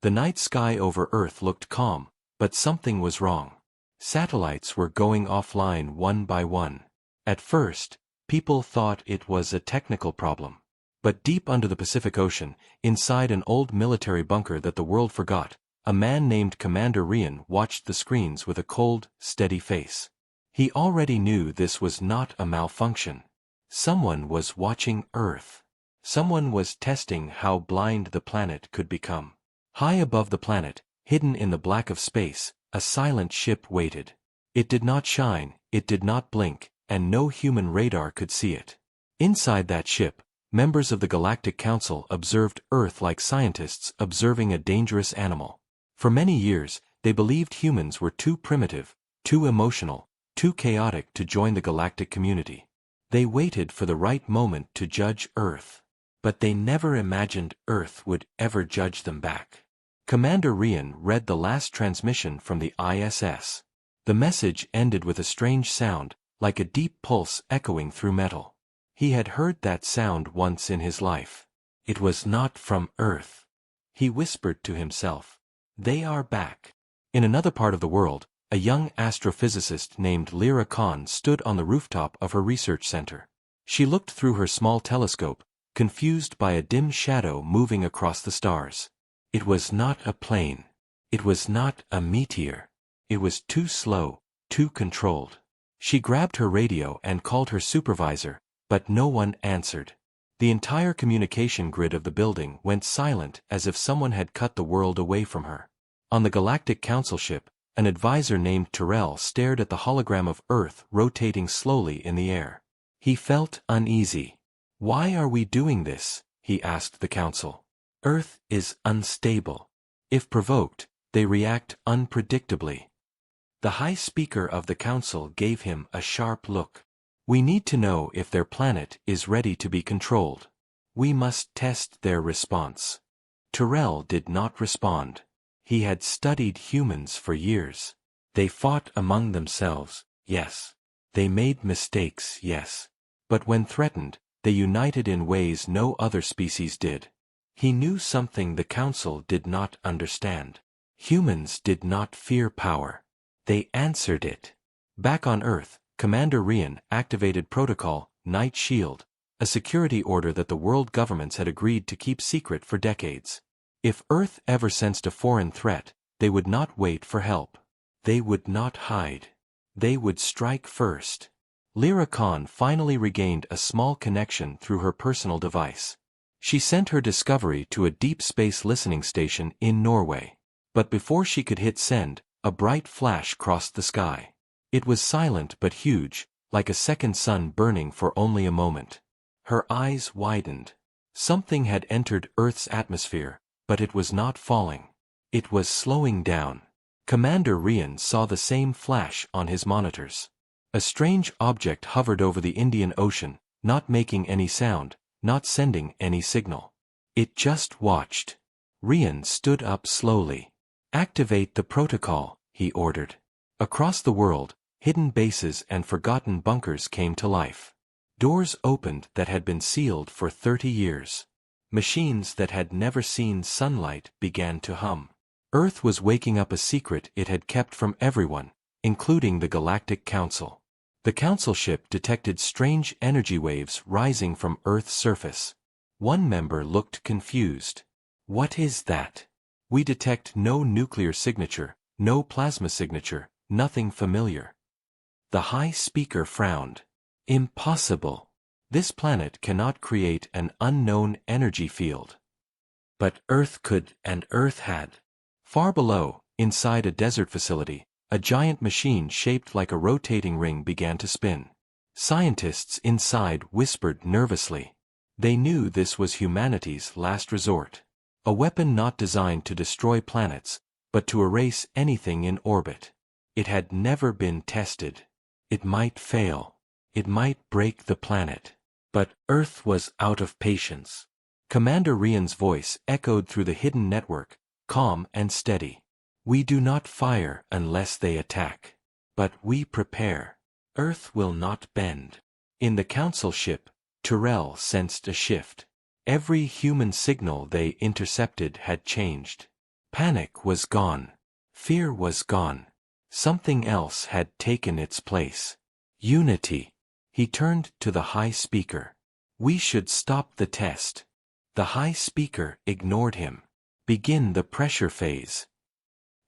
The night sky over Earth looked calm, but something was wrong. Satellites were going offline one by one. At first, people thought it was a technical problem. But deep under the Pacific Ocean, inside an old military bunker that the world forgot, a man named Commander Rian watched the screens with a cold, steady face. He already knew this was not a malfunction. Someone was watching Earth. Someone was testing how blind the planet could become. High above the planet, hidden in the black of space, a silent ship waited. It did not shine, it did not blink, and no human radar could see it. Inside that ship, members of the Galactic Council observed Earth like scientists observing a dangerous animal. For many years, they believed humans were too primitive, too emotional, too chaotic to join the galactic community. They waited for the right moment to judge Earth. But they never imagined Earth would ever judge them back. Commander Rian read the last transmission from the ISS. The message ended with a strange sound, like a deep pulse echoing through metal. He had heard that sound once in his life. It was not from Earth. He whispered to himself, "They are back." In another part of the world, a young astrophysicist named Lyra Khan stood on the rooftop of her research center. She looked through her small telescope, confused by a dim shadow moving across the stars. It was not a plane. It was not a meteor. It was too slow, too controlled. She grabbed her radio and called her supervisor, but no one answered. The entire communication grid of the building went silent as if someone had cut the world away from her. On the Galactic Council ship, an advisor named Tyrell stared at the hologram of Earth rotating slowly in the air. He felt uneasy. "Why are we doing this?" he asked the Council. "Earth is unstable. If provoked, they react unpredictably." The High Speaker of the Council gave him a sharp look. "We need to know if their planet is ready to be controlled. We must test their response." Tyrell did not respond. He had studied humans for years. They fought among themselves, yes. They made mistakes, yes. But when threatened, they united in ways no other species did. He knew something the Council did not understand. Humans did not fear power. They answered it. Back on Earth, Commander Rian activated Protocol Night Shield, a security order that the world governments had agreed to keep secret for decades. If Earth ever sensed a foreign threat, they would not wait for help. They would not hide. They would strike first. Lyra Khan finally regained a small connection through her personal device. She sent her discovery to a deep space listening station in Norway. But before she could hit send, a bright flash crossed the sky. It was silent but huge, like a second sun burning for only a moment. Her eyes widened. Something had entered Earth's atmosphere, but it was not falling. It was slowing down. Commander Rian saw the same flash on his monitors. A strange object hovered over the Indian Ocean, not making any sound, not sending any signal. It just watched. Rian stood up slowly. "Activate the protocol," he ordered. Across the world, hidden bases and forgotten bunkers came to life. Doors opened that had been sealed for 30 years. Machines that had never seen sunlight began to hum. Earth was waking up a secret it had kept from everyone, including the Galactic Council. The Council ship detected strange energy waves rising from Earth's surface. One member looked confused. "What is that?" "We detect no nuclear signature, no plasma signature, nothing familiar." The High Speaker frowned. "Impossible. This planet cannot create an unknown energy field." But Earth could, and Earth had. Far below, inside a desert facility, a giant machine shaped like a rotating ring began to spin. Scientists inside whispered nervously. They knew this was humanity's last resort. A weapon not designed to destroy planets, but to erase anything in orbit. It had never been tested. It might fail. It might break the planet. But Earth was out of patience. Commander Rian's voice echoed through the hidden network, calm and steady. "We do not fire unless they attack. But we prepare. Earth will not bend." In the Council ship, Tyrell sensed a shift. Every human signal they intercepted had changed. Panic was gone. Fear was gone. Something else had taken its place. Unity. He turned to the high speaker. We should stop the test. The high speaker ignored him. Begin the pressure phase.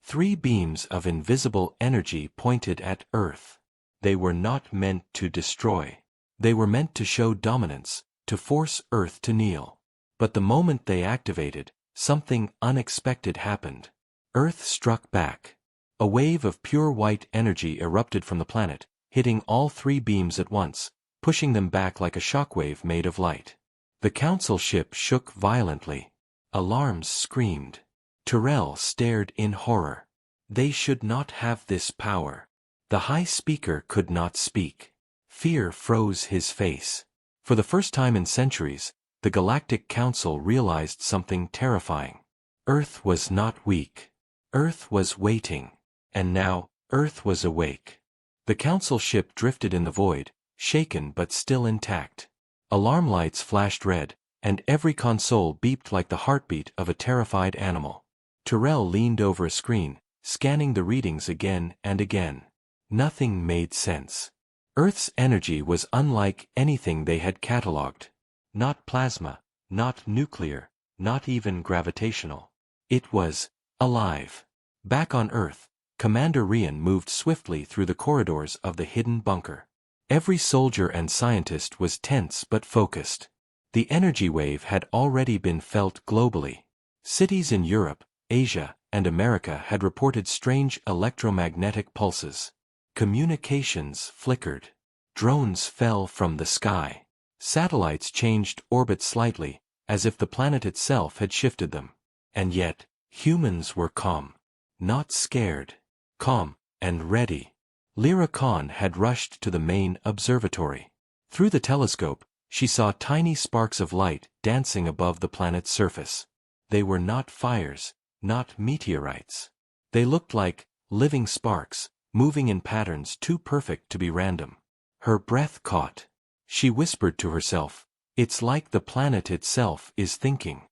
3 beams of invisible energy pointed at Earth. They were not meant to destroy. They were meant to show dominance, to force Earth to kneel. But the moment they activated, something unexpected happened. Earth struck back. A wave of pure white energy erupted from the planet, hitting all 3 beams at once, pushing them back like a shockwave made of light. The council ship shook violently. Alarms screamed. Tyrell stared in horror. They should not have this power. The high speaker could not speak. Fear froze his face. For the first time in centuries, the Galactic Council realized something terrifying. Earth was not weak. Earth was waiting. And now, Earth was awake. The council ship drifted in the void, shaken but still intact. Alarm lights flashed red, and every console beeped like the heartbeat of a terrified animal. Tyrell leaned over a screen, scanning the readings again and again. Nothing made sense. Earth's energy was unlike anything they had catalogued. Not plasma, not nuclear, not even gravitational. It was alive. Back on Earth, Commander Rian moved swiftly through the corridors of the hidden bunker. Every soldier and scientist was tense but focused. The energy wave had already been felt globally. Cities in Europe, Asia, and America had reported strange electromagnetic pulses. Communications flickered. Drones fell from the sky. Satellites changed orbit slightly, as if the planet itself had shifted them. And yet, humans were calm. Not scared. Calm, and ready. Lyra Khan had rushed to the main observatory. Through the telescope, she saw tiny sparks of light dancing above the planet's surface. They were not fires, not meteorites. They looked like living sparks, moving in patterns too perfect to be random. Her breath caught. She whispered to herself, "It's like the planet itself is thinking."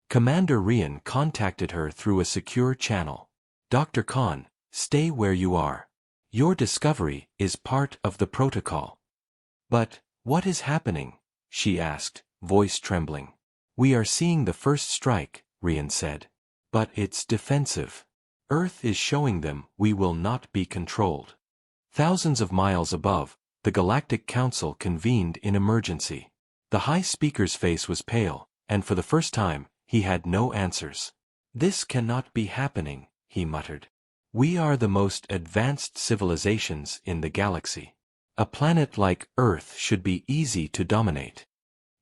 Commander Rian contacted her through a secure channel. "Dr. Khan, stay where you are. Your discovery is part of the protocol." "But, what is happening?" she asked, voice trembling. "We are seeing the first strike," Rian said. "But it's defensive. Earth is showing them we will not be controlled." Thousands of miles above, the Galactic Council convened in emergency. The High Speaker's face was pale, and for the first time, he had no answers. "This cannot be happening," he muttered. "We are the most advanced civilizations in the galaxy. A planet like Earth should be easy to dominate."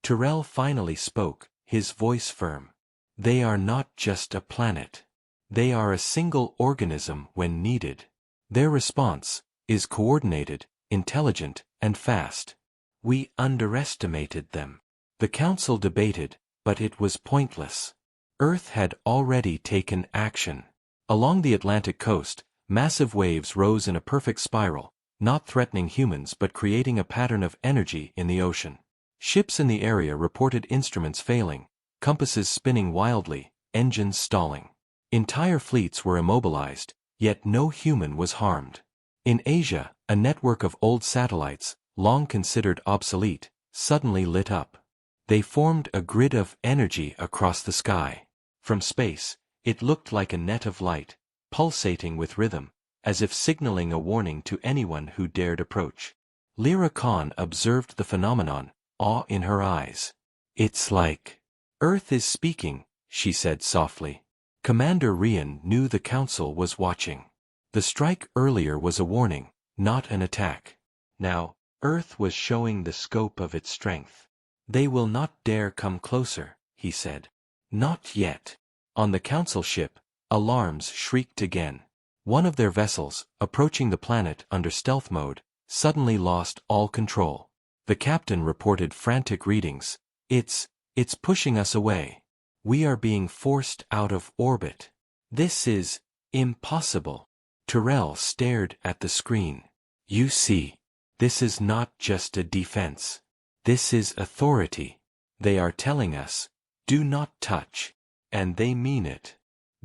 Tyrell finally spoke, his voice firm. "They are not just a planet. They are a single organism when needed. Their response is coordinated, intelligent, and fast. We underestimated them." The council debated, but it was pointless. Earth had already taken action. Along the Atlantic coast, massive waves rose in a perfect spiral, not threatening humans but creating a pattern of energy in the ocean. Ships in the area reported instruments failing, compasses spinning wildly, engines stalling. Entire fleets were immobilized, yet no human was harmed. In Asia, a network of old satellites, long considered obsolete, suddenly lit up. They formed a grid of energy across the sky. From space, it looked like a net of light, pulsating with rhythm, as if signaling a warning to anyone who dared approach. Lyra Khan observed the phenomenon, awe in her eyes. "It's like Earth is speaking," she said softly. Commander Rian knew the council was watching. The strike earlier was a warning, not an attack. Now, Earth was showing the scope of its strength. "They will not dare come closer," he said. "Not yet." On the council ship, alarms shrieked again. One of their vessels, approaching the planet under stealth mode, suddenly lost all control. The captain reported frantic readings. It's pushing us away. We are being forced out of orbit. This is impossible." Tyrell stared at the screen. "You see, this is not just a defense. This is authority. They are telling us, do not touch. And they mean it.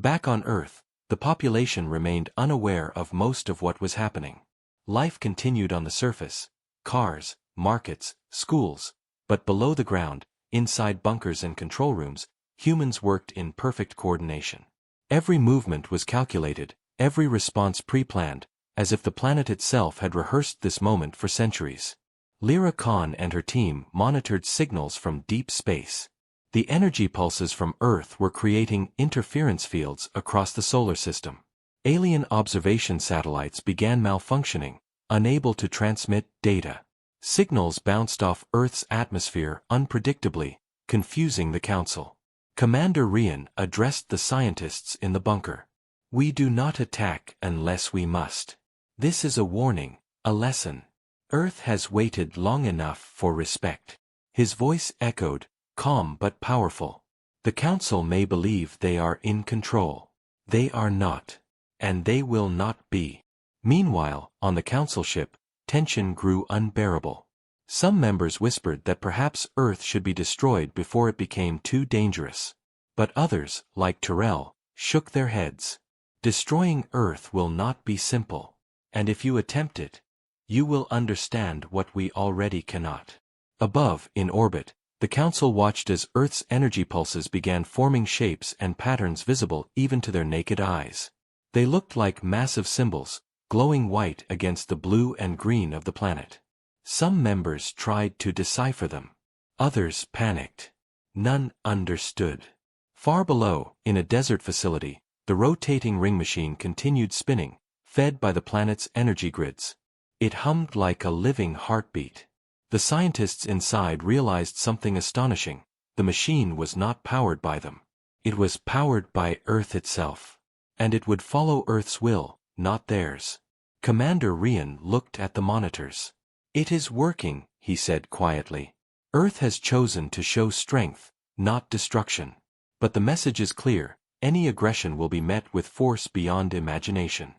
Back on Earth, the population remained unaware of most of what was happening. Life continued on the surface: cars, markets, schools. But below the ground, inside bunkers and control rooms, humans worked in perfect coordination. Every movement was calculated, every response pre-planned, as if the planet itself had rehearsed this moment for centuries. Lyra Khan and her team monitored signals from deep space. The energy pulses from Earth were creating interference fields across the solar system. Alien observation satellites began malfunctioning, unable to transmit data. Signals bounced off Earth's atmosphere unpredictably, confusing the Council. Commander Rian addressed the scientists in the bunker. "We do not attack unless we must. This is a warning, a lesson. Earth has waited long enough for respect." His voice echoed, calm but powerful. The Council may believe they are in control. They are not. And they will not be. Meanwhile, on the Council ship, tension grew unbearable. Some members whispered that perhaps Earth should be destroyed before it became too dangerous. But others, like Tyrell, shook their heads. Destroying Earth will not be simple. And if you attempt it, you will understand what we already cannot. Above, in orbit, the Council watched as Earth's energy pulses began forming shapes and patterns visible even to their naked eyes. They looked like massive symbols, glowing white against the blue and green of the planet. Some members tried to decipher them. Others panicked. None understood. Far below, in a desert facility, the rotating ring machine continued spinning, fed by the planet's energy grids. It hummed like a living heartbeat. The scientists inside realized something astonishing. The machine was not powered by them. It was powered by Earth itself. And it would follow Earth's will, not theirs. Commander Rian looked at the monitors. "It is working," he said quietly. "Earth has chosen to show strength, not destruction. But the message is clear: any aggression will be met with force beyond imagination."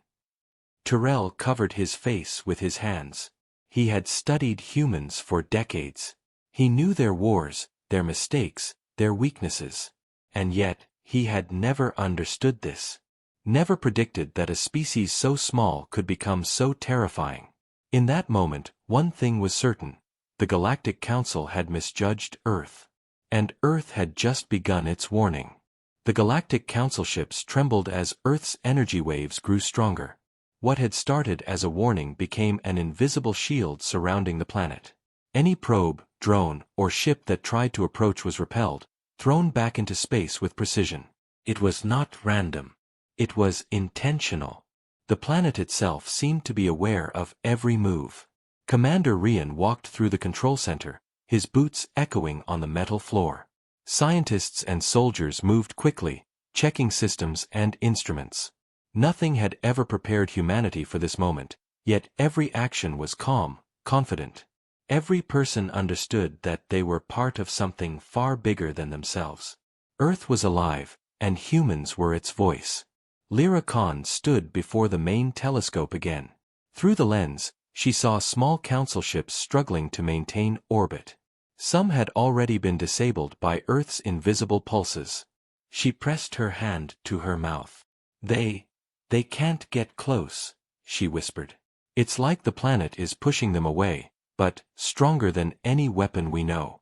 Tyrell covered his face with his hands. He had studied humans for decades. He knew their wars, their mistakes, their weaknesses. And yet, he had never understood this. Never predicted that a species so small could become so terrifying. In that moment, one thing was certain: the Galactic Council had misjudged Earth. And Earth had just begun its warning. The Galactic Council ships trembled as Earth's energy waves grew stronger. What had started as a warning became an invisible shield surrounding the planet. Any probe, drone, or ship that tried to approach was repelled, thrown back into space with precision. It was not random. It was intentional. The planet itself seemed to be aware of every move. Commander Rian walked through the control center, his boots echoing on the metal floor. Scientists and soldiers moved quickly, checking systems and instruments. Nothing had ever prepared humanity for this moment, yet every action was calm, confident. Every person understood that they were part of something far bigger than themselves. Earth was alive, and humans were its voice. Lyra Khan stood before the main telescope again. Through the lens, she saw small council ships struggling to maintain orbit. Some had already been disabled by Earth's invisible pulses. She pressed her hand to her mouth. They can't get close," she whispered. "It's like the planet is pushing them away, but stronger than any weapon we know."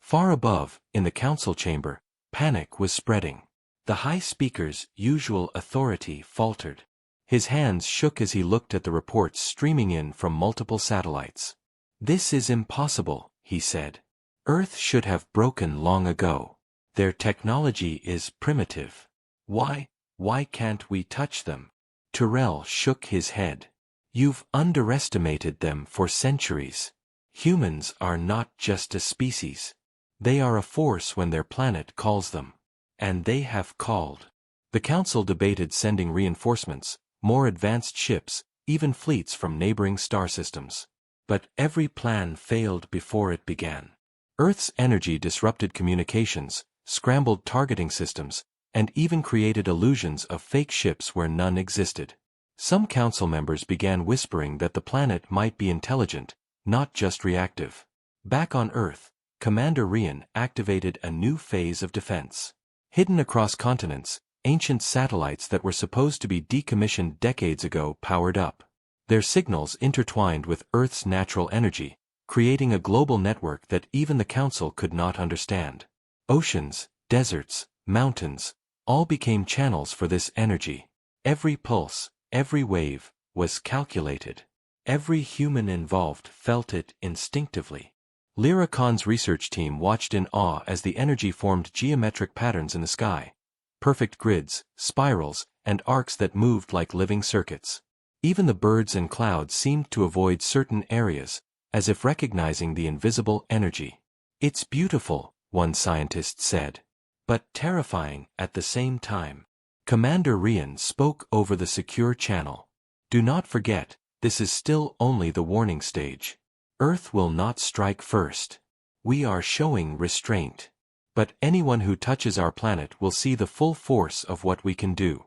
Far above, in the council chamber, panic was spreading. The High Speaker's usual authority faltered. His hands shook as he looked at the reports streaming in from multiple satellites. "This is impossible," he said. "Earth should have broken long ago. Their technology is primitive. Why can't we touch them?" Tyrell shook his head. "You've underestimated them for centuries. Humans are not just a species. They are a force when their planet calls them. And they have called." The Council debated sending reinforcements, more advanced ships, even fleets from neighboring star systems. But every plan failed before it began. Earth's energy disrupted communications, scrambled targeting systems, and even created illusions of fake ships where none existed. Some council members began whispering that the planet might be intelligent, not just reactive. Back on Earth, Commander Rian activated a new phase of defense. Hidden across continents, ancient satellites that were supposed to be decommissioned decades ago powered up. Their signals intertwined with Earth's natural energy, creating a global network that even the Council could not understand. Oceans, deserts, mountains, all became channels for this energy. Every pulse, every wave, was calculated. Every human involved felt it instinctively. Lyra Khan's research team watched in awe as the energy formed geometric patterns in the sky, perfect grids, spirals, and arcs that moved like living circuits. Even the birds and clouds seemed to avoid certain areas, as if recognizing the invisible energy. "It's beautiful," one scientist said, "but terrifying at the same time." Commander Rian spoke over the secure channel. "Do not forget, this is still only the warning stage. Earth will not strike first. We are showing restraint. But anyone who touches our planet will see the full force of what we can do."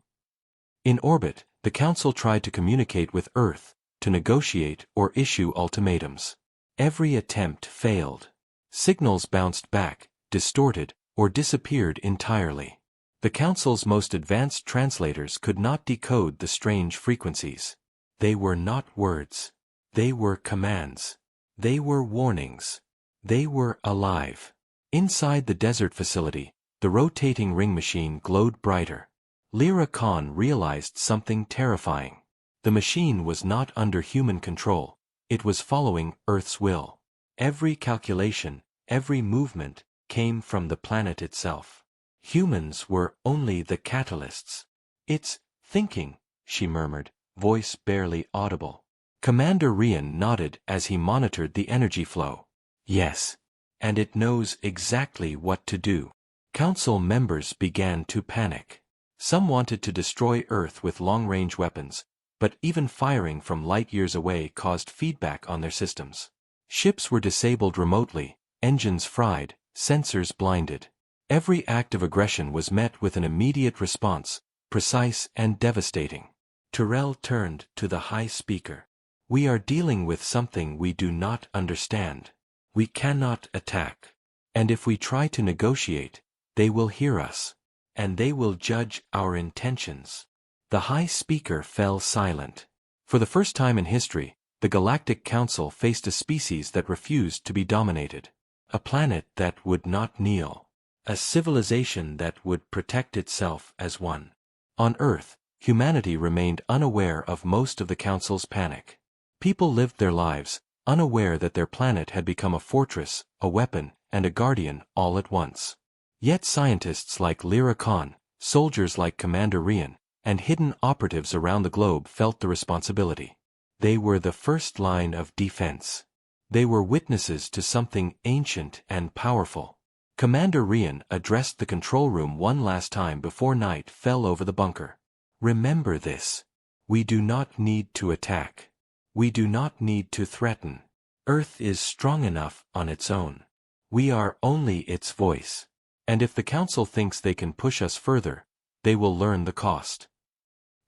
In orbit, the Council tried to communicate with Earth, to negotiate or issue ultimatums. Every attempt failed. Signals bounced back, distorted, or disappeared entirely. The Council's most advanced translators could not decode the strange frequencies. They were not words. They were commands. They were warnings. They were alive. Inside the desert facility, the rotating ring machine glowed brighter. Lyra Khan realized something terrifying. The machine was not under human control. It was following Earth's will. Every calculation, every movement, came from the planet itself. Humans were only the catalysts. "It's thinking," she murmured, voice barely audible. Commander Rian nodded as he monitored the energy flow. "Yes. And it knows exactly what to do." Council members began to panic. Some wanted to destroy Earth with long-range weapons, but even firing from light years away caused feedback on their systems. Ships were disabled remotely, engines fried, sensors blinded. Every act of aggression was met with an immediate response, precise and devastating. Tyrell turned to the high speaker. "We are dealing with something we do not understand. We cannot attack. And if we try to negotiate, they will hear us. And they will judge our intentions." The high speaker fell silent. For the first time in history, the Galactic Council faced a species that refused to be dominated. A planet that would not kneel. A civilization that would protect itself as one. On Earth, humanity remained unaware of most of the Council's panic. People lived their lives, unaware that their planet had become a fortress, a weapon, and a guardian all at once. Yet scientists like Lyra Khan, soldiers like Commander Rian, and hidden operatives around the globe felt the responsibility. They were the first line of defense. They were witnesses to something ancient and powerful. Commander Rian addressed the control room one last time before night fell over the bunker. "Remember this. We do not need to attack. We do not need to threaten. Earth is strong enough on its own. We are only its voice. And if the Council thinks they can push us further, they will learn the cost."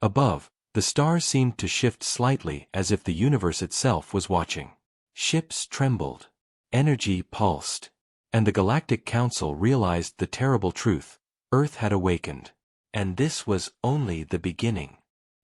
Above, the stars seemed to shift slightly as if the universe itself was watching. Ships trembled. Energy pulsed. And the Galactic Council realized the terrible truth. Earth had awakened. And this was only the beginning.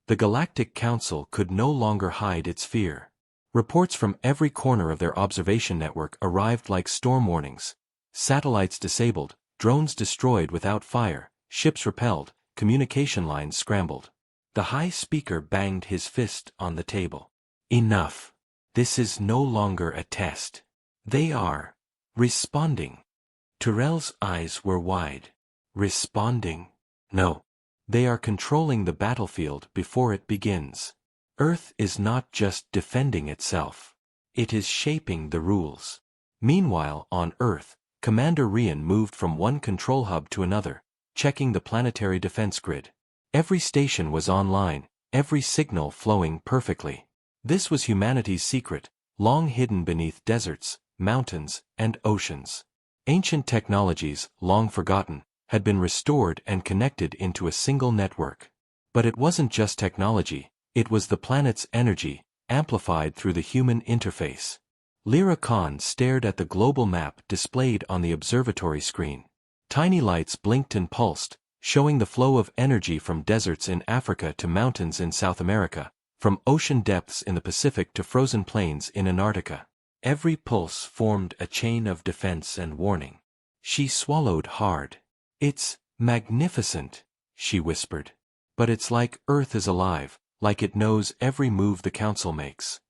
The Galactic Council could no longer hide its fear. Reports from every corner of their observation network arrived like storm warnings. Satellites disabled, drones destroyed without fire, ships repelled, communication lines scrambled. The high speaker banged his fist on the table. "Enough. This is no longer a test. They are responding." Tyrell's eyes were wide. "Responding? No. They are controlling the battlefield before it begins. Earth is not just defending itself. It is shaping the rules." Meanwhile, on Earth, Commander Rian moved from one control hub to another, checking the planetary defense grid. Every station was online, every signal flowing perfectly. This was humanity's secret, long hidden beneath deserts, mountains, and oceans. Ancient technologies, long forgotten, had been restored and connected into a single network. But it wasn't just technology, it was the planet's energy, amplified through the human interface. Lyra Khan stared at the global map displayed on the observatory screen. Tiny lights blinked and pulsed, showing the flow of energy from deserts in Africa to mountains in South America, from ocean depths in the Pacific to frozen plains in Antarctica. Every pulse formed a chain of defense and warning. She swallowed hard. "It's magnificent," she whispered. "But it's like Earth is alive, like it knows every move the Council makes."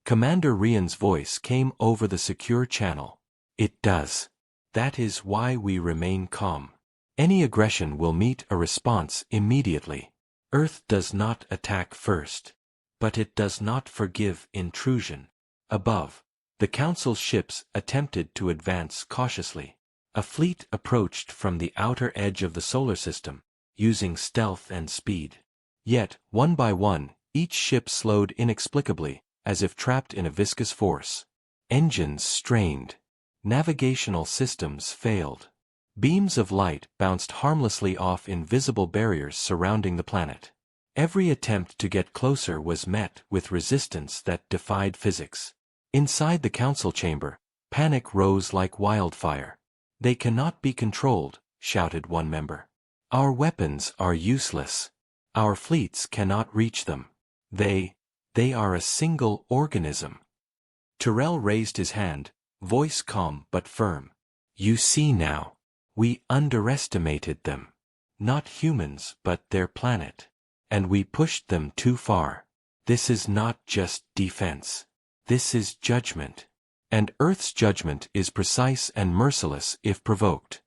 Commander Rian's voice came over the secure channel. "It does. That is why we remain calm. Any aggression will meet a response immediately. Earth does not attack first. But it does not forgive intrusion." Above, the Council's ships attempted to advance cautiously. A fleet approached from the outer edge of the solar system, using stealth and speed. Yet, one by one, each ship slowed inexplicably, as if trapped in a viscous force. Engines strained. Navigational systems failed. Beams of light bounced harmlessly off invisible barriers surrounding the planet. Every attempt to get closer was met with resistance that defied physics. Inside the Council chamber, panic rose like wildfire. "They cannot be controlled," shouted one member. "Our weapons are useless. Our fleets cannot reach them. They are a single organism." Tyrell raised his hand, voice calm but firm. "You see now. We underestimated them. Not humans, but their planet. And we pushed them too far. This is not just defense. This is judgment. And Earth's judgment is precise and merciless if provoked."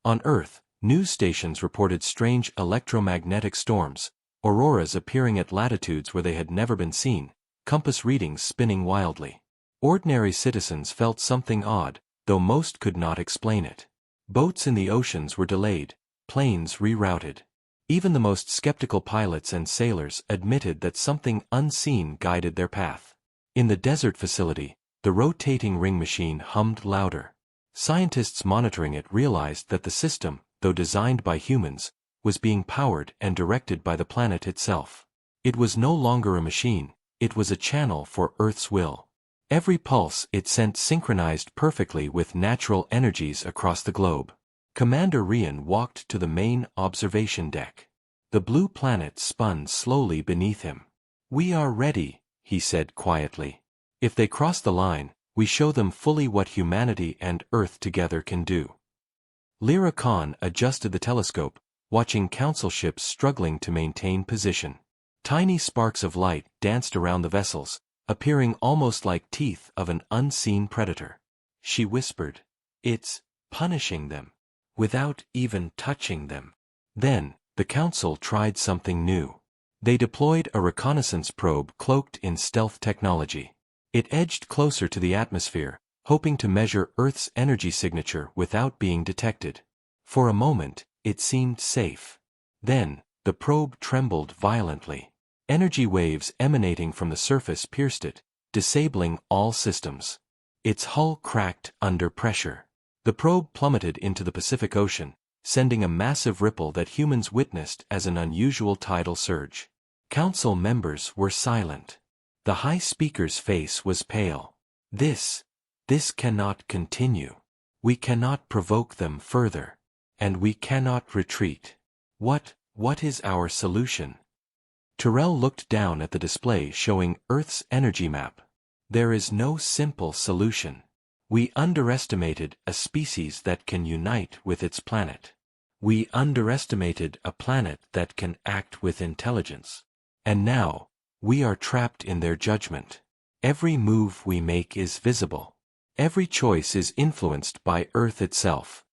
On Earth, news stations reported strange electromagnetic storms, auroras appearing at latitudes where they had never been seen, compass readings spinning wildly. Ordinary citizens felt something odd, though most could not explain it. Boats in the oceans were delayed, planes rerouted. Even the most skeptical pilots and sailors admitted that something unseen guided their path. In the desert facility, the rotating ring machine hummed louder. Scientists monitoring it realized that the system, though designed by humans, was being powered and directed by the planet itself. It was no longer a machine, it was a channel for Earth's will. Every pulse it sent synchronized perfectly with natural energies across the globe. Commander Rian walked to the main observation deck. The blue planet spun slowly beneath him. "We are ready," he said quietly. "If they cross the line, we show them fully what humanity and Earth together can do." Lyra Khan adjusted the telescope, watching Council ships struggling to maintain position. Tiny sparks of light danced around the vessels, appearing almost like teeth of an unseen predator. She whispered, "It's punishing them, without even touching them." Then, the Council tried something new. They deployed a reconnaissance probe cloaked in stealth technology. It edged closer to the atmosphere, hoping to measure Earth's energy signature without being detected. For a moment, it seemed safe. Then, the probe trembled violently. Energy waves emanating from the surface pierced it, disabling all systems. Its hull cracked under pressure. The probe plummeted into the Pacific Ocean, sending a massive ripple that humans witnessed as an unusual tidal surge. Council members were silent. The High Speaker's face was pale. This cannot continue. We cannot provoke them further. And we cannot retreat. What is our solution?" Tyrell looked down at the display showing Earth's energy map. "There is no simple solution. We underestimated a species that can unite with its planet. We underestimated a planet that can act with intelligence. And now, we are trapped in their judgment. Every move we make is visible. Every choice is influenced by Earth itself."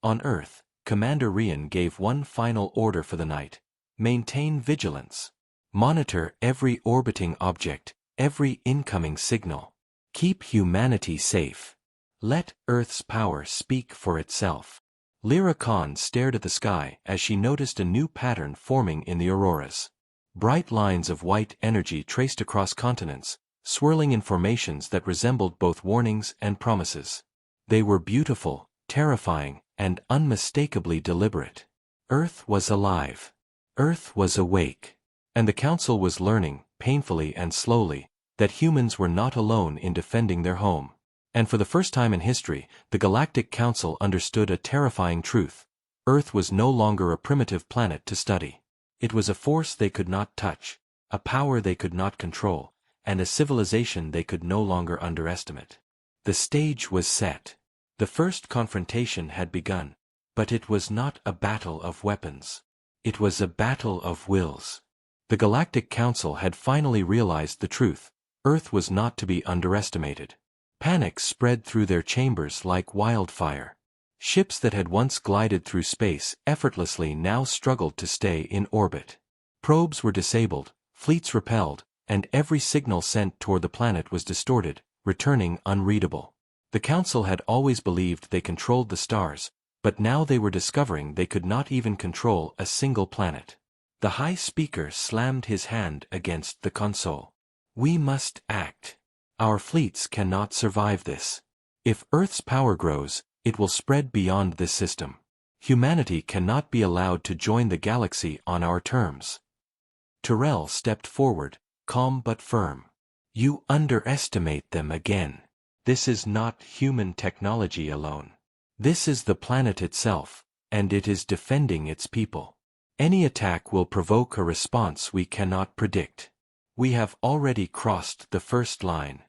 On Earth, Commander Rian gave one final order for the night: maintain vigilance. Monitor every orbiting object, every incoming signal. Keep humanity safe. Let Earth's power speak for itself. Lyra Khan stared at the sky as she noticed a new pattern forming in the auroras. Bright lines of white energy traced across continents, swirling in formations that resembled both warnings and promises. They were beautiful, terrifying, and unmistakably deliberate. Earth was alive. Earth was awake. And the Council was learning, painfully and slowly, that humans were not alone in defending their home. And for the first time in history, the Galactic Council understood a terrifying truth. Earth was no longer a primitive planet to study. It was a force they could not touch, a power they could not control, and a civilization they could no longer underestimate. The stage was set. The first confrontation had begun, but it was not a battle of weapons. It was a battle of wills. The Galactic Council had finally realized the truth. Earth was not to be underestimated. Panic spread through their chambers like wildfire. Ships that had once glided through space effortlessly now struggled to stay in orbit. Probes were disabled, fleets repelled, and every signal sent toward the planet was distorted, returning unreadable. The Council had always believed they controlled the stars, but now they were discovering they could not even control a single planet. The High Speaker slammed his hand against the console. "We must act. Our fleets cannot survive this. If Earth's power grows, it will spread beyond this system. Humanity cannot be allowed to join the galaxy on our terms." Tyrell stepped forward, calm but firm. "You underestimate them again. This is not human technology alone. This is the planet itself, and it is defending its people. Any attack will provoke a response we cannot predict. We have already crossed the first line."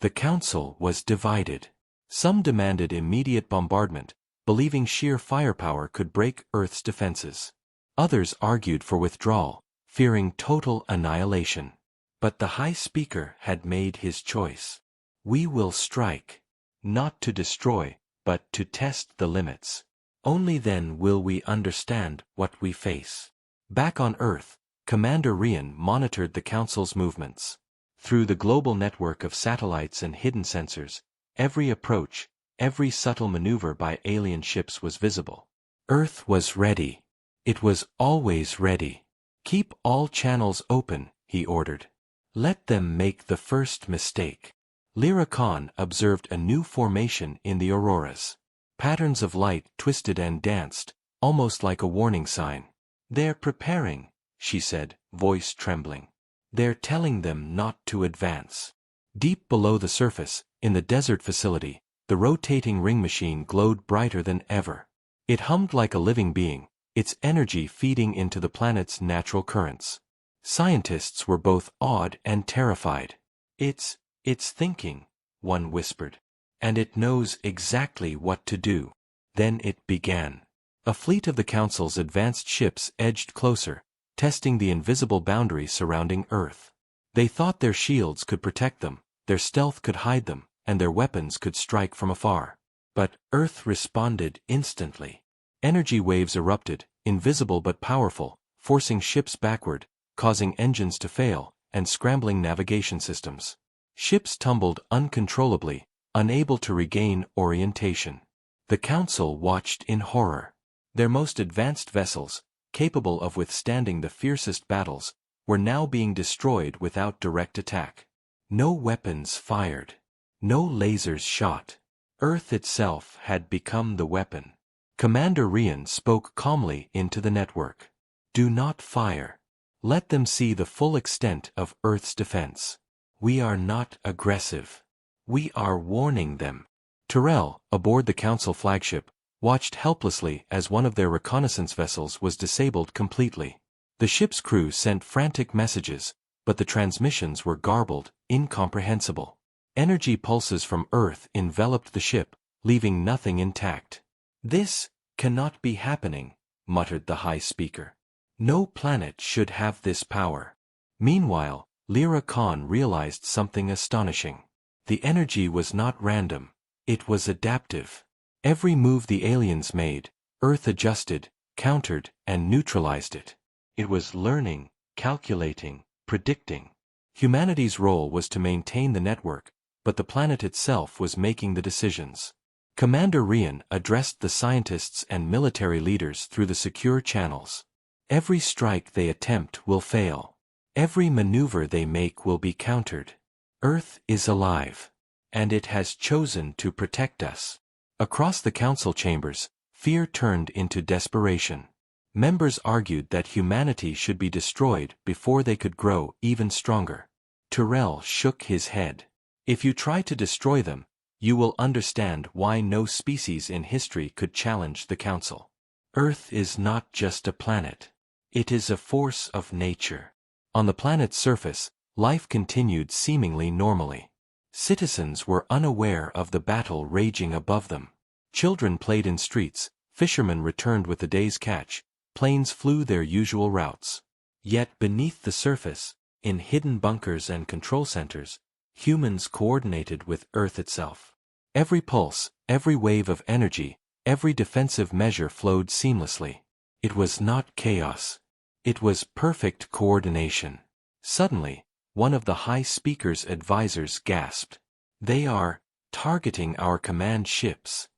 The Council was divided. Some demanded immediate bombardment, believing sheer firepower could break Earth's defenses. Others argued for withdrawal, fearing total annihilation. But the High Speaker had made his choice. "We will strike. Not to destroy, but to test the limits. Only then will we understand what we face." Back on Earth, Commander Rian monitored the Council's movements. Through the global network of satellites and hidden sensors, every approach, every subtle maneuver by alien ships was visible. Earth was ready. It was always ready. "Keep all channels open," he ordered. "Let them make the first mistake." Lyra Khan observed a new formation in the auroras. Patterns of light twisted and danced, almost like a warning sign. "They're preparing," she said, voice trembling. "They're telling them not to advance." Deep below the surface, in the desert facility, the rotating ring machine glowed brighter than ever. It hummed like a living being, its energy feeding into the planet's natural currents. Scientists were both awed and terrified. It's thinking," one whispered. "And it knows exactly what to do." Then it began. A fleet of the Council's advanced ships edged closer, testing the invisible boundary surrounding Earth. They thought their shields could protect them, their stealth could hide them, and their weapons could strike from afar. But Earth responded instantly. Energy waves erupted, invisible but powerful, forcing ships backward, causing engines to fail, and scrambling navigation systems. Ships tumbled uncontrollably, unable to regain orientation. The Council watched in horror. Their most advanced vessels, capable of withstanding the fiercest battles, were now being destroyed without direct attack. No weapons fired. No lasers shot. Earth itself had become the weapon. Commander Rian spoke calmly into the network. "Do not fire. Let them see the full extent of Earth's defense. We are not aggressive. We are warning them." Tyrell, aboard the Council flagship, watched helplessly as one of their reconnaissance vessels was disabled completely. The ship's crew sent frantic messages, but the transmissions were garbled, incomprehensible. Energy pulses from Earth enveloped the ship, leaving nothing intact. "This cannot be happening," muttered the High Speaker. "No planet should have this power." Meanwhile, Lyra Khan realized something astonishing. The energy was not random. It was adaptive. Every move the aliens made, Earth adjusted, countered, and neutralized it. It was learning, calculating, predicting. Humanity's role was to maintain the network, but the planet itself was making the decisions. Commander Rian addressed the scientists and military leaders through the secure channels. "Every strike they attempt will fail. Every maneuver they make will be countered. Earth is alive. And it has chosen to protect us." Across the Council chambers, fear turned into desperation. Members argued that humanity should be destroyed before they could grow even stronger. Tyrell shook his head. "If you try to destroy them, you will understand why no species in history could challenge the Council. Earth is not just a planet. It is a force of nature. On the planet's surface, life continued seemingly normally. Citizens were unaware of the battle raging above them. Children played in streets, fishermen returned with the day's catch, planes flew their usual routes. Yet beneath the surface, in hidden bunkers and control centers, humans coordinated with Earth itself. Every pulse, every wave of energy, every defensive measure flowed seamlessly. It was not chaos. It was perfect coordination. Suddenly, one of the High Speaker's advisors gasped. "They are targeting our command ships."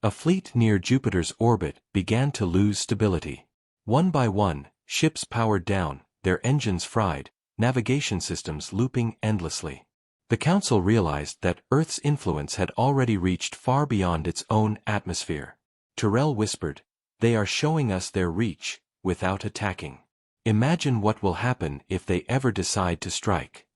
A fleet near Jupiter's orbit began to lose stability. One by one, ships powered down, their engines fried, navigation systems looping endlessly. The Council realized that Earth's influence had already reached far beyond its own atmosphere. Tyrell whispered, "They are showing us their reach, without attacking. Imagine what will happen if they ever decide to strike."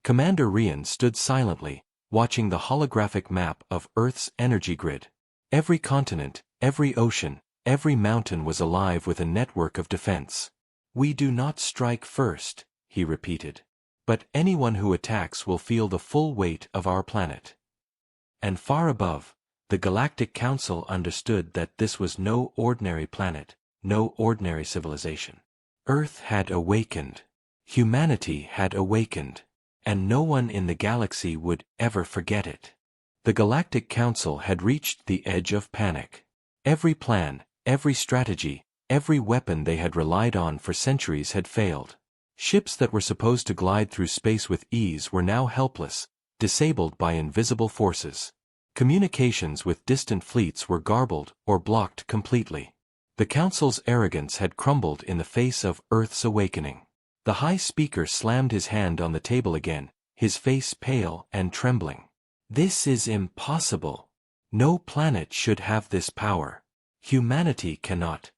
Commander Rian stood silently, watching the holographic map of Earth's energy grid. Every continent, every ocean, every mountain was alive with a network of defense. "We do not strike first," he repeated. "But anyone who attacks will feel the full weight of our planet." And far above, the Galactic Council understood that this was no ordinary planet, no ordinary civilization. Earth had awakened. Humanity had awakened. And no one in the galaxy would ever forget it. The Galactic Council had reached the edge of panic. Every plan, every strategy, every weapon they had relied on for centuries had failed. Ships that were supposed to glide through space with ease were now helpless, disabled by invisible forces. Communications with distant fleets were garbled or blocked completely. The Council's arrogance had crumbled in the face of Earth's awakening. The High Speaker slammed his hand on the table again, his face pale and trembling. "This is impossible. No planet should have this power. Humanity cannot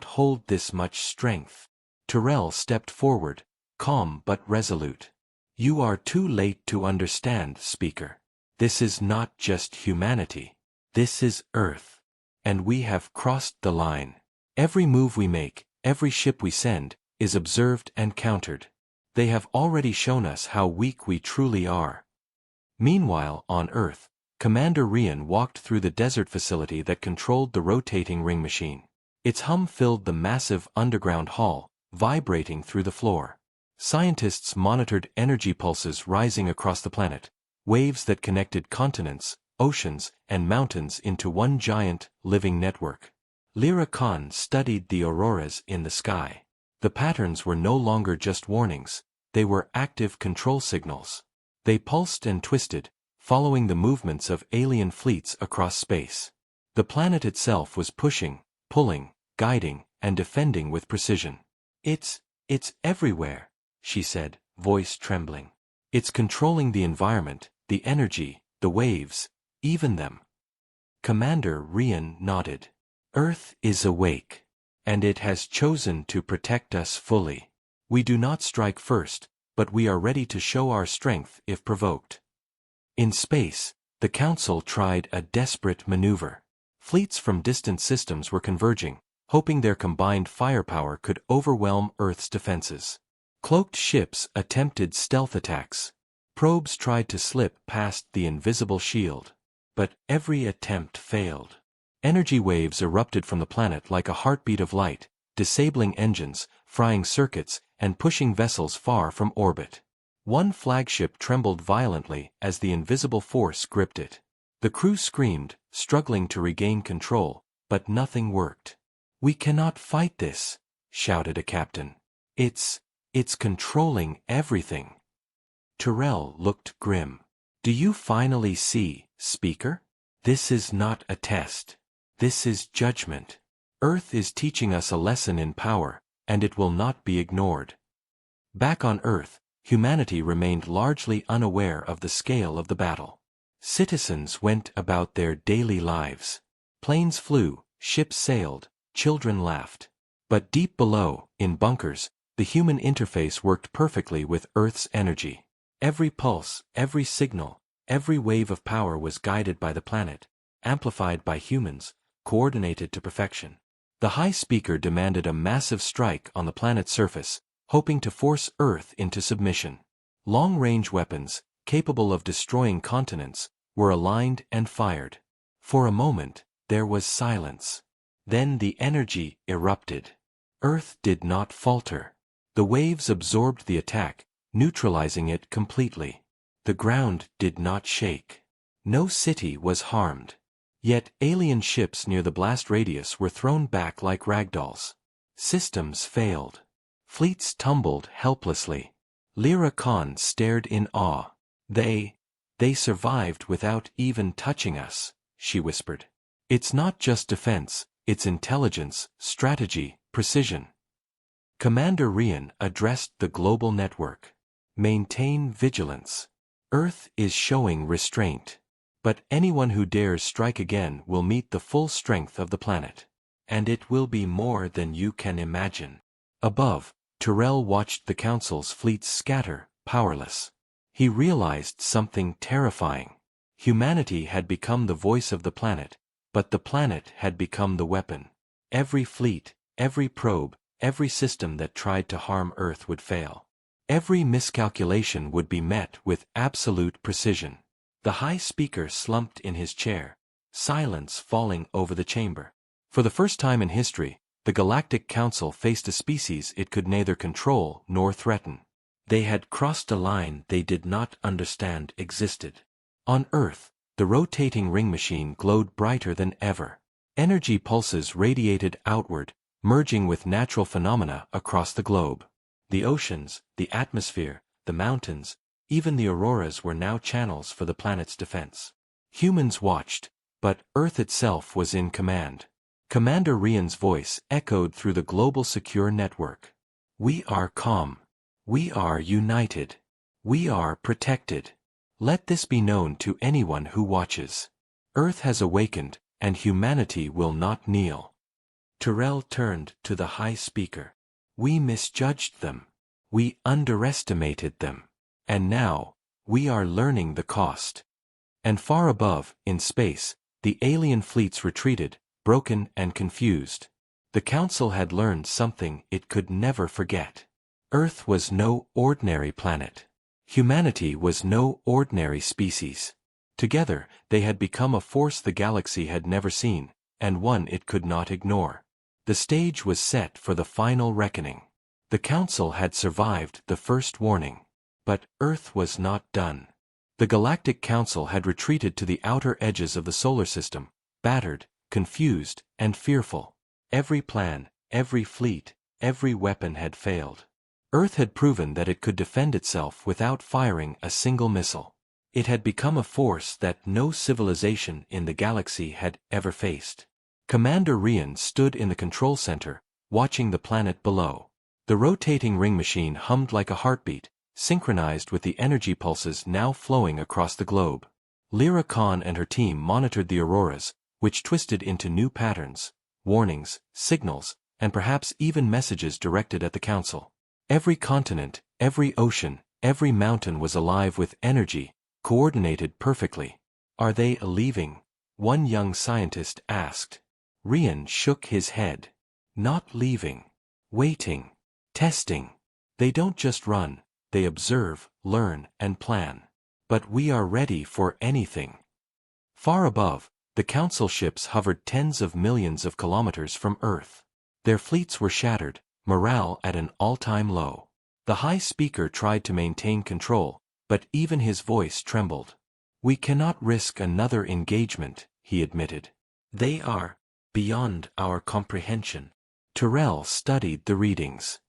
hold this much strength." Tyrell stepped forward, calm but resolute. "You are too late to understand, Speaker. This is not just humanity. This is Earth. And we have crossed the line. Every move we make, every ship we send, is observed and countered. They have already shown us how weak we truly are." Meanwhile, on Earth, Commander Rian walked through the desert facility that controlled the rotating ring machine. Its hum filled the massive underground hall, vibrating through the floor. Scientists monitored energy pulses rising across the planet, waves that connected continents, oceans, and mountains into one giant, living network. Lyra Khan studied the auroras in the sky. The patterns were no longer just warnings, they were active control signals. They pulsed and twisted, following the movements of alien fleets across space. The planet itself was pushing, pulling, guiding, and defending with precision. It's everywhere," she said, voice trembling. "It's controlling the environment, the energy, the waves, even them." Commander Rian nodded. "Earth is awake. And it has chosen to protect us fully. We do not strike first, but we are ready to show our strength if provoked." In space, the Council tried a desperate maneuver. Fleets from distant systems were converging, hoping their combined firepower could overwhelm Earth's defenses. Cloaked ships attempted stealth attacks. Probes tried to slip past the invisible shield. But every attempt failed. Energy waves erupted from the planet like a heartbeat of light, disabling engines, frying circuits, and pushing vessels far from orbit. One flagship trembled violently as the invisible force gripped it. The crew screamed, struggling to regain control, but nothing worked. "We cannot fight this," shouted a captain. It's controlling everything." Tyrell looked grim. "Do you finally see, Speaker? This is not a test. This is judgment. Earth is teaching us a lesson in power, and it will not be ignored." Back on Earth, humanity remained largely unaware of the scale of the battle. Citizens went about their daily lives. Planes flew, ships sailed, children laughed. But deep below, in bunkers, the human interface worked perfectly with Earth's energy. Every pulse, every signal, every wave of power was guided by the planet, amplified by humans, coordinated to perfection. The High Speaker demanded a massive strike on the planet's surface, hoping to force Earth into submission. Long-range weapons, capable of destroying continents, were aligned and fired. For a moment, there was silence. Then the energy erupted. Earth did not falter. The waves absorbed the attack, neutralizing it completely. The ground did not shake. No city was harmed. Yet alien ships near the blast radius were thrown back like ragdolls. Systems failed. Fleets tumbled helplessly. Lyra Khan stared in awe. They survived without even touching us, she whispered. It's not just defense, it's intelligence, strategy, precision. Commander Rian addressed the global network. Maintain vigilance. Earth is showing restraint. But anyone who dares strike again will meet the full strength of the planet. And it will be more than you can imagine. Above, Tyrell watched the Council's fleets scatter, powerless. He realized something terrifying. Humanity had become the voice of the planet, but the planet had become the weapon. Every fleet, every probe, every system that tried to harm Earth would fail. Every miscalculation would be met with absolute precision. The High Speaker slumped in his chair, silence falling over the chamber. For the first time in history, the Galactic Council faced a species it could neither control nor threaten. They had crossed a line they did not understand existed. On Earth, the rotating ring machine glowed brighter than ever. Energy pulses radiated outward, merging with natural phenomena across the globe. The oceans, the atmosphere, the mountains, even the auroras were now channels for the planet's defense. Humans watched, but Earth itself was in command. Commander Rian's voice echoed through the global secure network. We are calm. We are united. We are protected. Let this be known to anyone who watches. Earth has awakened, and humanity will not kneel. Tyrell turned to the High Speaker. We misjudged them. We underestimated them. And now, we are learning the cost. And far above, in space, the alien fleets retreated, broken and confused. The Council had learned something it could never forget. Earth was no ordinary planet. Humanity was no ordinary species. Together, they had become a force the galaxy had never seen, and one it could not ignore. The stage was set for the final reckoning. The Council had survived the first warning. But Earth was not done. The Galactic Council had retreated to the outer edges of the solar system, battered, confused, and fearful. Every plan, every fleet, every weapon had failed. Earth had proven that it could defend itself without firing a single missile. It had become a force that no civilization in the galaxy had ever faced. Commander Rian stood in the control center, watching the planet below. The rotating ring machine hummed like a heartbeat, synchronized with the energy pulses now flowing across the globe. Lyra Khan and her team monitored the auroras, which twisted into new patterns, warnings, signals, and perhaps even messages directed at the Council. Every continent, every ocean, every mountain was alive with energy, coordinated perfectly. Are they leaving? One young scientist asked. Rian shook his head. Not leaving. Waiting. Testing. They don't just run, they observe, learn, and plan. But we are ready for anything. Far above, the Council ships hovered tens of millions of kilometers from Earth. Their fleets were shattered, morale at an all-time low. The High Speaker tried to maintain control, but even his voice trembled. We cannot risk another engagement, he admitted. They are beyond our comprehension. Tyrell studied the readings.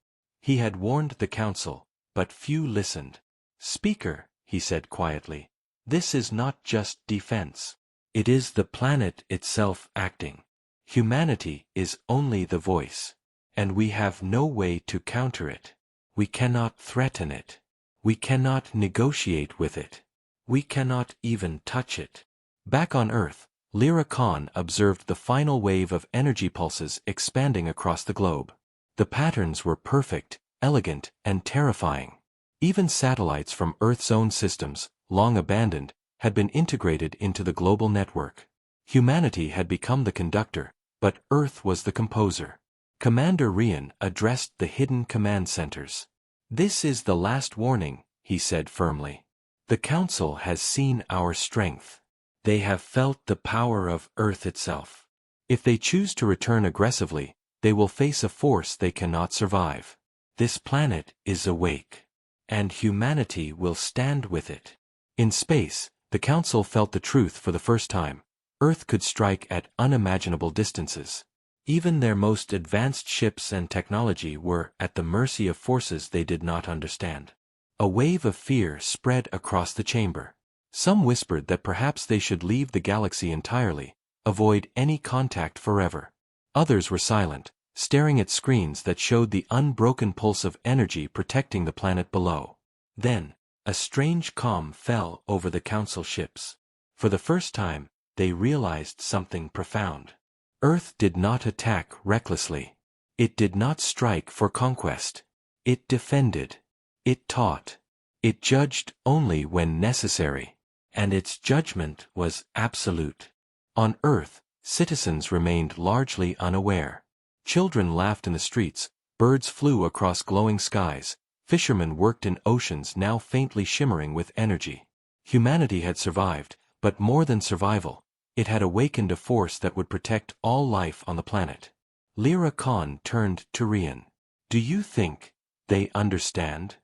He had warned the Council, but few listened. Speaker, he said quietly, this is not just defense. It is the planet itself acting. Humanity is only the voice. And we have no way to counter it. We cannot threaten it. We cannot negotiate with it. We cannot even touch it. Back on Earth, Lyra Khan observed the final wave of energy pulses expanding across the globe. The patterns were perfect, elegant, and terrifying. Even satellites from Earth's own systems, long abandoned, had been integrated into the global network. Humanity had become the conductor, but Earth was the composer. Commander Rian addressed the hidden command centers. "This is the last warning," he said firmly. "The Council has seen our strength. They have felt the power of Earth itself. If they choose to return aggressively, they will face a force they cannot survive. This planet is awake, and humanity will stand with it." In space, the Council felt the truth for the first time. Earth could strike at unimaginable distances. Even their most advanced ships and technology were at the mercy of forces they did not understand. A wave of fear spread across the chamber. Some whispered that perhaps they should leave the galaxy entirely, avoid any contact forever. Others were silent, staring at screens that showed the unbroken pulse of energy protecting the planet below. Then, a strange calm fell over the Council ships. For the first time, they realized something profound. Earth did not attack recklessly. It did not strike for conquest. It defended. It taught. It judged only when necessary. And its judgment was absolute. On Earth, citizens remained largely unaware. Children laughed in the streets, birds flew across glowing skies, fishermen worked in oceans now faintly shimmering with energy. Humanity had survived, but more than survival, it had awakened a force that would protect all life on the planet. Lyra Khan turned to Rian. "Do you think they understand?"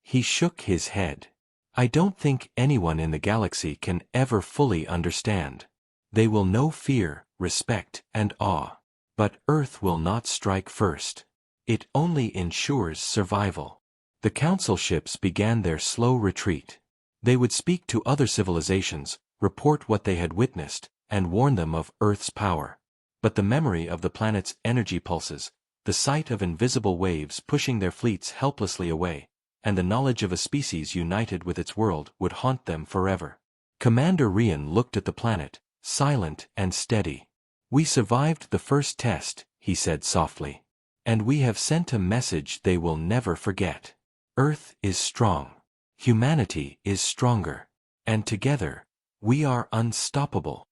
He shook his head. "I don't think anyone in the galaxy can ever fully understand. They will know fear, respect, and awe. But Earth will not strike first. It only ensures survival." The Council ships began their slow retreat. They would speak to other civilizations, report what they had witnessed, and warn them of Earth's power. But the memory of the planet's energy pulses, the sight of invisible waves pushing their fleets helplessly away, and the knowledge of a species united with its world would haunt them forever. Commander Rian looked at the planet, silent and steady. "We survived the first test," he said softly. "And we have sent a message they will never forget. Earth is strong. Humanity is stronger. And together, we are unstoppable."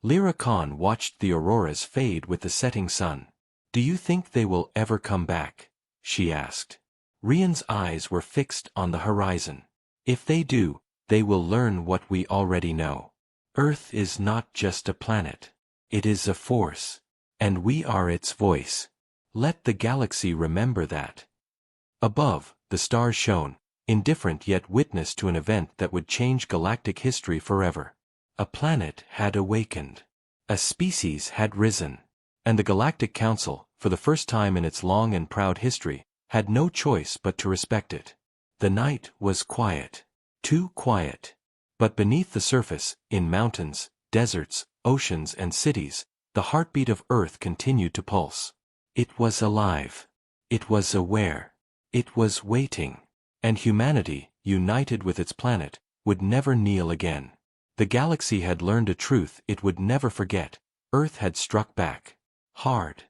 Lyra Khan watched the auroras fade with the setting sun. "Do you think they will ever come back?" she asked. Rian's eyes were fixed on the horizon. "If they do, they will learn what we already know. Earth is not just a planet. It is a force. And we are its voice. Let the galaxy remember that." Above, the stars shone, indifferent yet witness to an event that would change galactic history forever. A planet had awakened. A species had risen. And the Galactic Council, for the first time in its long and proud history, had no choice but to respect it. The night was quiet. Too quiet. But beneath the surface, in mountains, deserts, oceans and cities, the heartbeat of Earth continued to pulse. It was alive. It was aware. It was waiting. And humanity, united with its planet, would never kneel again. The galaxy had learned a truth it would never forget. Earth had struck back. Hard.